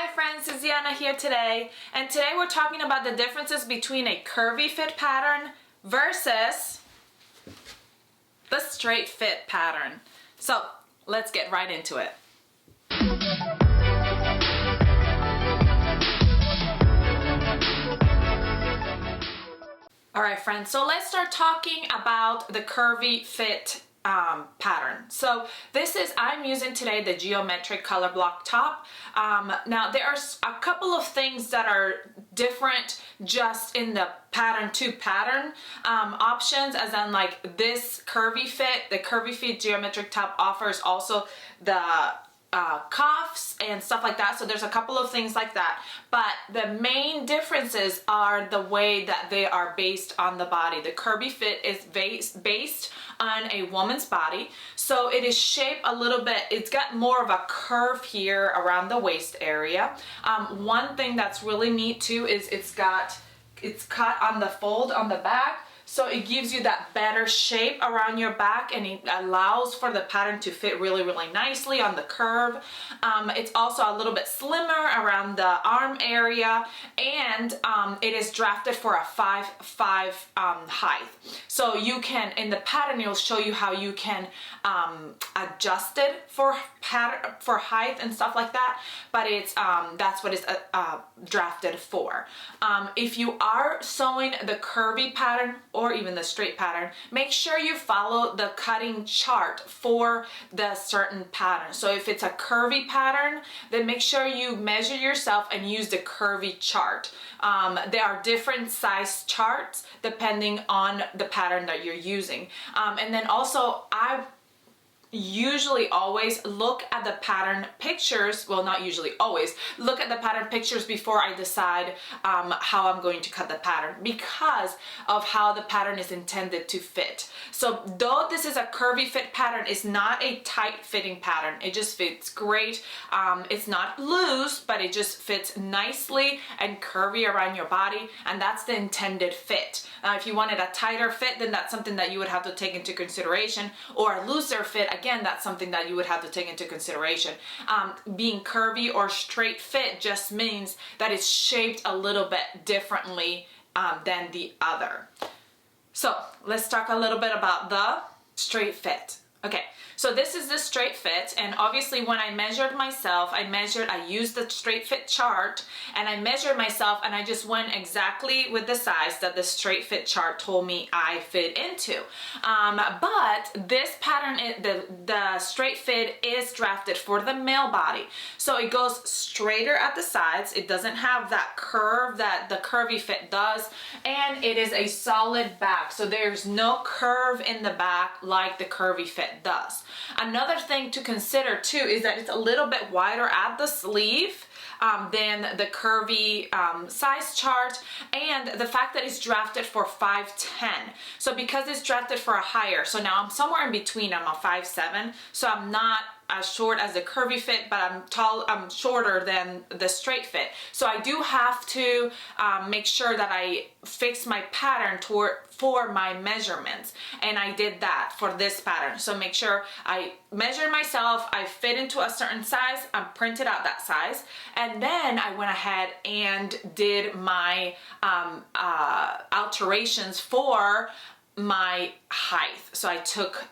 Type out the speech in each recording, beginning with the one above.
Hi friends, it's Yana here today, and today we're talking about the differences between a curvy fit pattern versus the straight fit pattern. So let's get right into it. Alright friends, so let's start talking about the curvy fit pattern. So this is, I'm using today the geometric color block top. Now there are a couple of things that are different just in the pattern to pattern options, as in like this curvy fit, the curvy fit geometric top offers also the cuffs and stuff like that. So there's a couple of things like that, but the main differences are the way that they are based on the body. The curvy fit is based on a woman's body, so it is shaped a little bit, it's got more of a curve here around the waist area. One thing that's really neat too is it's cut on the fold on the back, so it gives you that better shape around your back, and it allows for the pattern to fit really nicely on the curve. It's also a little bit slimmer around the arm area, and it is drafted for a 5'5" height. So you can, in the pattern, it'll show you how you can adjust it for height and stuff like that, but it's that's what it's drafted for. If you are sewing the curvy pattern or even the straight pattern, make sure you follow the cutting chart for the certain pattern. So if it's a curvy pattern, then make sure you measure yourself and use the curvy chart. There are different size charts depending on the pattern that you're using. And then also, I usually always look at the pattern pictures, well, not usually, always look at the pattern pictures before I decide how I'm going to cut the pattern, because of how the pattern is intended to fit. So though this is a curvy fit pattern, it's not a tight fitting pattern. It just fits great. It's not loose, but it just fits nicely and curvy around your body, and that's the intended fit. If you wanted a tighter fit, then that's something that you would have to take into consideration, or a looser fit, again, that's something that you would have to take into consideration. Being curvy or straight fit just means that it's shaped a little bit differently than the other. So let's talk a little bit about the straight fit. Okay, so this is the straight fit, and obviously when I measured myself, I used the straight fit chart, and I measured myself, and I just went exactly with the size that the straight fit chart told me I fit into. But this pattern, the straight fit is drafted for the male body. So it goes straighter at the sides, it doesn't have that curve that the curvy fit does, and it is a solid back. So there's no curve in the back like the curvy fit does. Another thing to consider too is that it's a little bit wider at the sleeve than the curvy size chart, and the fact that it's drafted for 5'10". So because it's drafted for a higher, so now I'm somewhere in between. I'm a 5'7", so I'm not as short as the curvy fit, but I'm shorter than the straight fit. So I do have to make sure that I fix my pattern for my measurements, and I did that for this pattern. So make sure I measure myself, I fit into a certain size, I printed out that size, and then I went ahead and did my alterations for my height. So I took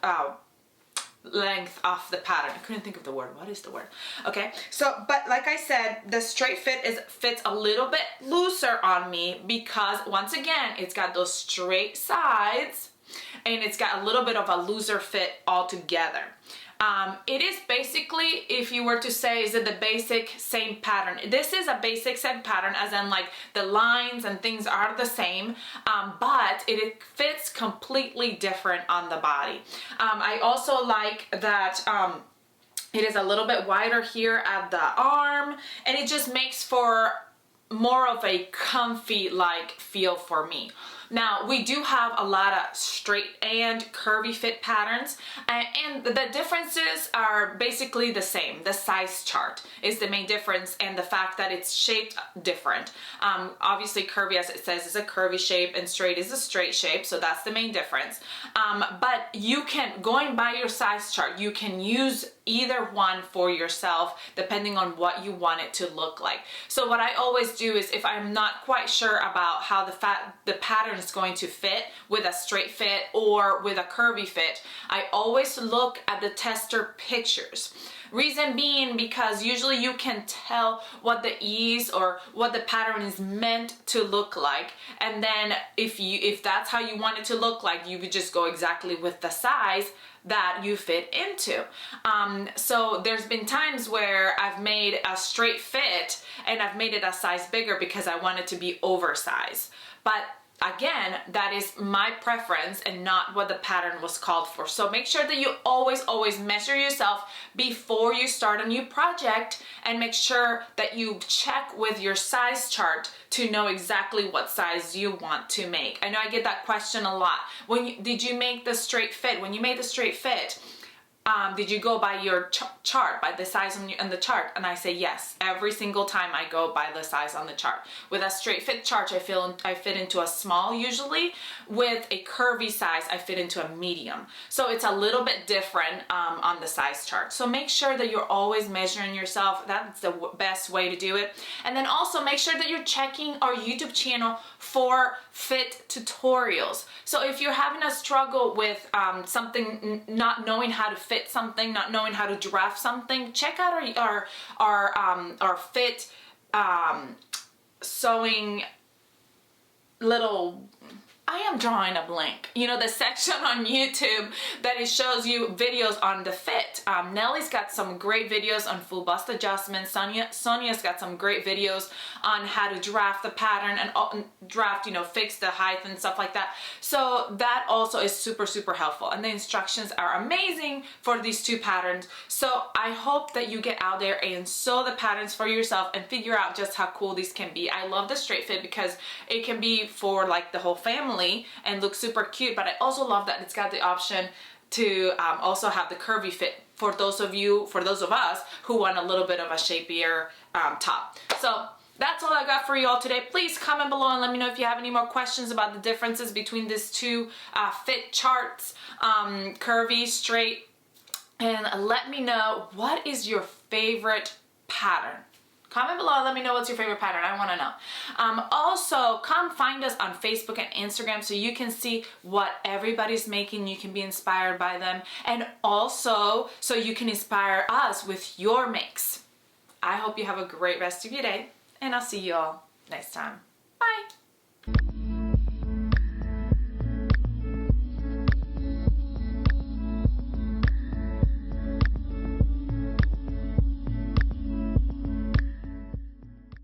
length off the pattern. I couldn't think of the word. What is the word? Okay, so but like I said, the straight fit fits a little bit looser on me because, once again, it's got those straight sides and it's got a little bit of a looser fit altogether. It is basically, if you were to say, is it the basic same pattern? This is a basic same pattern, as in like the lines and things are the same, but it fits completely different on the body. I also like that it is a little bit wider here at the arm, and it just makes for more of a comfy like feel for me. Now we do have a lot of straight and curvy fit patterns, and the differences are basically the same. The size chart is the main difference, and the fact that it's shaped different. Obviously curvy, as it says, is a curvy shape and straight is a straight shape, so that's the main difference. But you can, going by your size chart, you can use either one for yourself depending on what you want it to look like. So what I always do is, if I'm not quite sure about how the pattern is going to fit with a straight fit or with a curvy fit, I always look at the tester pictures. Reason being, because usually you can tell what the ease or what the pattern is meant to look like, and then if that's how you want it to look like, you could just go exactly with the size that you fit into. So there's been times where I've made a straight fit and I've made it a size bigger because I want it to be oversized. But again, that is my preference and not what the pattern was called for. So make sure that you always measure yourself before you start a new project, and make sure that you check with your size chart to know exactly what size you want to make. I know I get that question a lot. Did you make the straight fit? When you made the straight fit, did you go by your chart, by the size on the chart? And I say yes. Every single time I go by the size on the chart. With a straight fit chart, I fit into a small usually. With a curvy size, I fit into a medium. So it's a little bit different on the size chart. So make sure that you're always measuring yourself. That's the best way to do it. And then also make sure that you're checking our YouTube channel for fit tutorials. So if you're having a struggle with something, not knowing how to fit something, not knowing how to draft something, check out our fit sewing little, I am drawing a blank. You know, the section on YouTube that it shows you videos on the fit. Nellie's got some great videos on full bust adjustments. Sonia's got some great videos on how to draft the pattern and draft, you know, fix the height and stuff like that. So that also is super helpful. And the instructions are amazing for these two patterns. So I hope that you get out there and sew the patterns for yourself and figure out just how cool these can be. I love the straight fit because it can be for like the whole family and look super cute, but I also love that it's got the option to also have the curvy fit for those of us who want a little bit of a shapier top. So that's all I got for you all today. Please comment below and let me know if you have any more questions about the differences between these two fit charts, curvy, straight, and let me know, what is your favorite pattern? Comment below and let me know what's your favorite pattern. I want to know. Also, come find us on Facebook and Instagram so you can see what everybody's making. You can be inspired by them. And also, so you can inspire us with your makes. I hope you have a great rest of your day, and I'll see you all next time. Bye!